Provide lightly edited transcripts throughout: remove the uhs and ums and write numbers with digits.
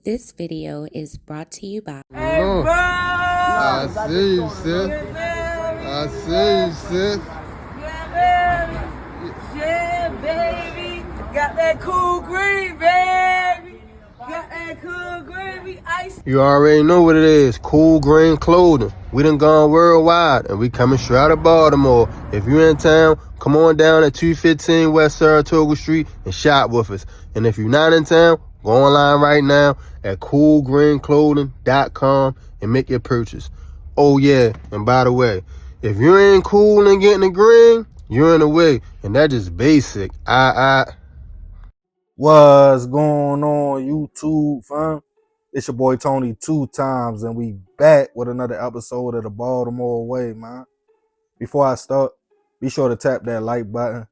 This video is brought to you by Hey, bro! I see you, sis. I see you, sis. Yeah, baby. Got that cool green, baby. Got that cool green. We ice. You already know what it is. Cool green clothing. We done gone worldwide, and we coming straight out of Baltimore. If you're in town, come on down at 215 West Saratoga Street and shop with us. And if you're not in town, go online right now at coolgreenclothing.com and make your purchase. Oh yeah, and by the way, if you ain't cool and getting the green, you're in the way, and that's just basic. What's going on, YouTube, fam? It's your boy Tony 2 times, and we back with another episode of the Baltimore Way, man. Before I start, be sure to tap that like button.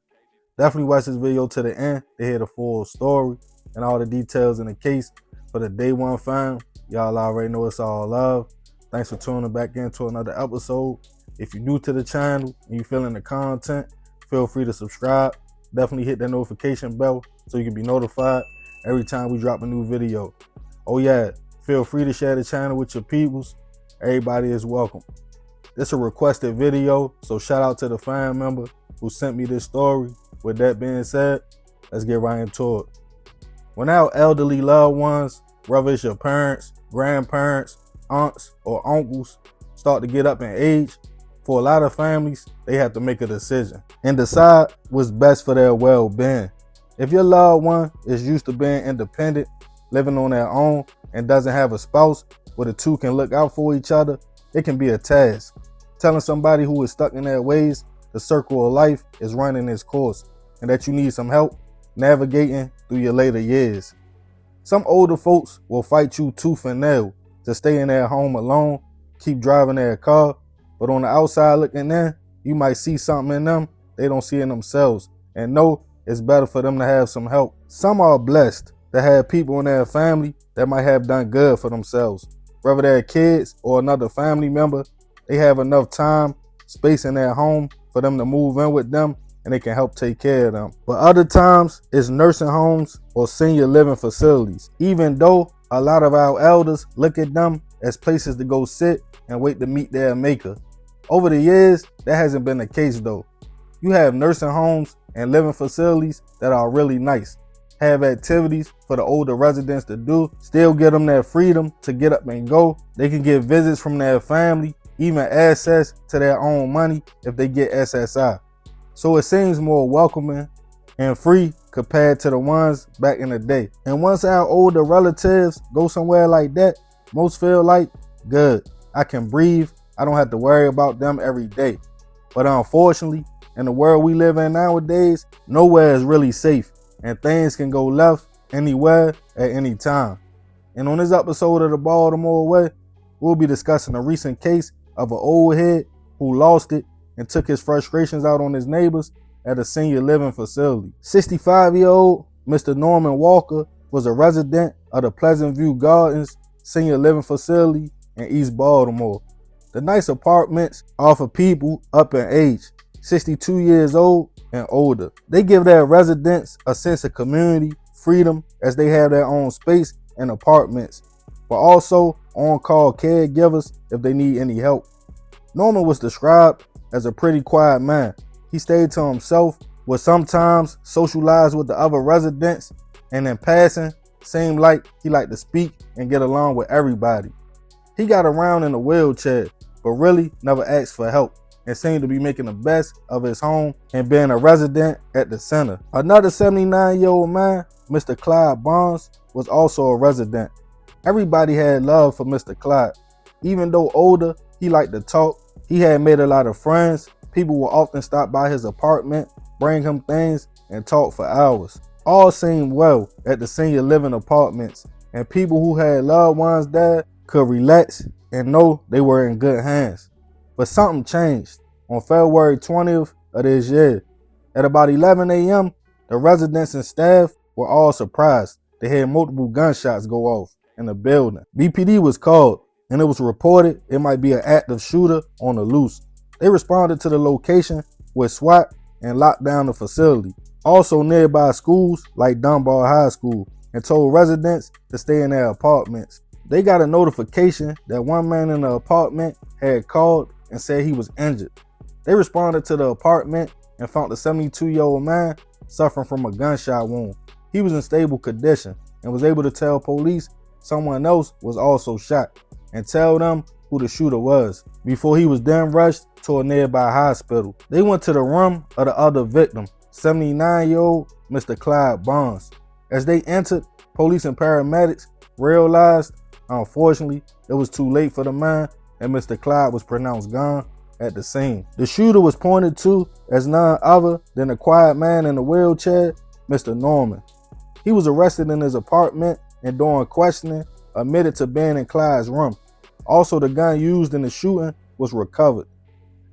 Definitely watch this video to the end to hear the full story and all the details in the case. For the day one fam, y'all already know it's all love. Thanks for tuning back into another episode. If you're new to the channel and you feeling the content, feel free to subscribe. Definitely hit that notification bell so you can be notified every time we drop a new video. Oh yeah, feel free to share the channel with your peoples. Everybody is welcome. This is a requested video, so shout out to the fan member who sent me this story. With that being said, let's get right into it. When our elderly loved ones, whether it's your parents, grandparents, aunts, or uncles, start to get up in age, for a lot of families, they have to make a decision and decide what's best for their well-being. If your loved one is used to being independent, living on their own, and doesn't have a spouse where the two can look out for each other, it can be a task. Telling somebody who is stuck in their ways the circle of life is running its course and that you need some help navigating through your later years. Some older folks will fight you tooth and nail to stay in their home alone, keep driving their car, but on the outside looking in, you might see something in them they don't see in themselves and know it's better for them to have some help. Some are blessed to have people in their family that might have done good for themselves. Whether they're kids or another family member, they have enough time, space in their home for them to move in with them and they can help take care of them. But other times, it's nursing homes or senior living facilities. Even though a lot of our elders look at them as places to go sit and wait to meet their maker. Over the years, that hasn't been the case though. You have nursing homes and living facilities that are really nice, have activities for the older residents to do, still give them their freedom to get up and go. They can get visits from their family, even access to their own money if they get SSI. So it seems more welcoming and free compared to the ones back in the day. And once our older relatives go somewhere like that, most feel like, good, I can breathe. I don't have to worry about them every day. But unfortunately, in the world we live in nowadays, nowhere is really safe and things can go left anywhere at any time. And on this episode of the Baltimore Way, we'll be discussing a recent case of an old head who lost it and took his frustrations out on his neighbors at a senior living facility. 65-year-old Mr. Norman Walker was a resident of the Pleasant View Gardens Senior Living Facility in East Baltimore. The nice apartments are for people up in age, 62 years old and older. They give their residents a sense of community, freedom, as they have their own space and apartments, but also on-call caregivers if they need any help. Norman was described as a pretty quiet man. He stayed to himself, would sometimes socialize with the other residents, and in passing, seemed like he liked to speak and get along with everybody. He got around in a wheelchair, but really never asked for help and seemed to be making the best of his home and being a resident at the center. Another 79-year-old man, Mr. Clyde Barnes, was also a resident. Everybody had love for Mr. Clyde. Even though older, he liked to talk. He had made a lot of friends. People would often stop by his apartment, bring him things, and talk for hours. All seemed well at the senior living apartments, and people who had loved ones there could relax and know they were in good hands. But something changed on February 20th of this year. At about 11 a.m., the residents and staff were all surprised to hear multiple gunshots go off in the building. BPD was called, and it was reported it might be an active shooter on the loose. They responded to the location with SWAT and locked down the facility. Also nearby schools like Dunbar High School and told residents to stay in their apartments. They got a notification that one man in the apartment had called and said he was injured. They responded to the apartment and found the 72-year-old man suffering from a gunshot wound. He was in stable condition and was able to tell police someone else was also shot and tell them who the shooter was before he was then rushed to a nearby hospital. They went to the room of the other victim, 79-year-old Mr. Clyde Barnes. As they entered, police and paramedics realized, unfortunately, it was too late for the man and Mr. Clyde was pronounced gone at the scene. The shooter was pointed to as none other than the quiet man in the wheelchair, Mr. Norman. He was arrested in his apartment and during questioning admitted to being in Clyde's room. Also, the gun used in the shooting was recovered.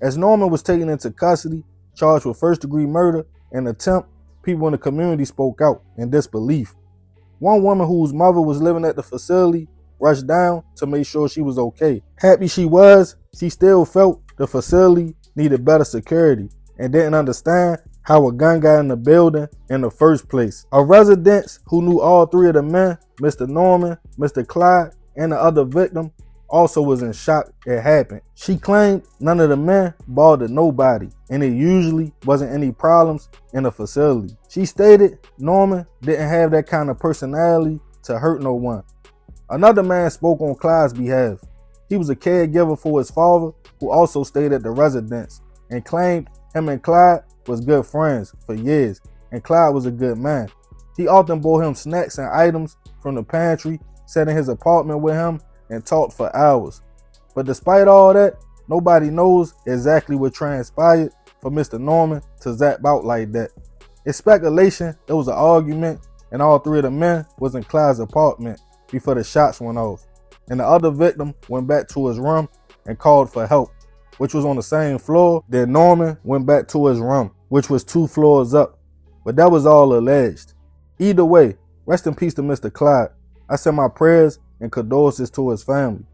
As Norman was taken into custody, charged with first-degree murder and attempt, people in the community spoke out in disbelief. One woman whose mother was living at the facility rushed down to make sure she was okay. Happy she was, she still felt the facility needed better security and didn't understand how a gun got in the building in the first place. A resident who knew all three of the men, Mr. Norman, Mr. Clyde, and the other victim, also was in shock it happened. She claimed none of the men bothered nobody and it usually wasn't any problems in the facility. She stated Norman didn't have that kind of personality to hurt no one. Another man spoke on Clyde's behalf. He was a caregiver for his father who also stayed at the residence and claimed him and Clyde was good friends for years and Clyde was a good man. He often bought him snacks and items from the pantry, sat in his apartment with him and talked for hours. But despite all that, nobody knows exactly what transpired for Mr. Norman to zap out like that. It's speculation it was an argument and all three of the men was in Clyde's apartment before the shots went off. And the other victim went back to his room and called for help, which was on the same floor. Then Norman went back to his room, which was 2 floors up. But that was all alleged. Either way, rest in peace to Mr. Clyde. I send my prayers and condolences to his family.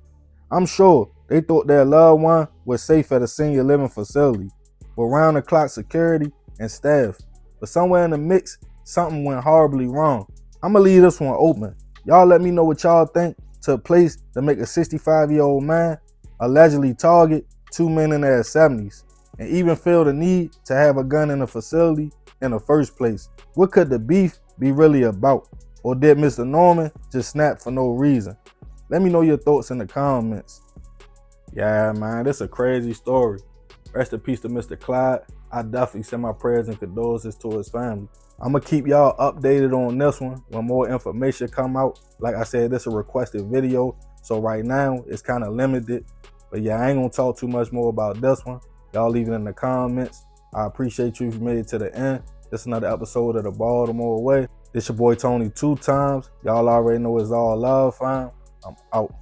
I'm sure they thought their loved one was safe at a senior living facility with round-the-clock security and staff. But somewhere in the mix, something went horribly wrong. I'm gonna leave this one open. Y'all let me know what y'all think took place to make a 65-year-old man allegedly target 2 men in their 70s and even feel the need to have a gun in the facility in the first place. What could the beef be really about? Or did Mr. Norman just snap for no reason? Let me know your thoughts in the comments. Yeah, man, this is a crazy story. Rest in peace to Mr. Clyde. I definitely send my prayers and condolences to his family. I'm going to keep y'all updated on this one when more information come out. Like I said, this is a requested video, so right now it's kind of limited. But yeah, I ain't going to talk too much more about this one. Y'all leave it in the comments. I appreciate you if you made it to the end. This is another episode of the Baltimore Way. This your boy Tony 2 times. Y'all already know it's all love, fam. I'm out.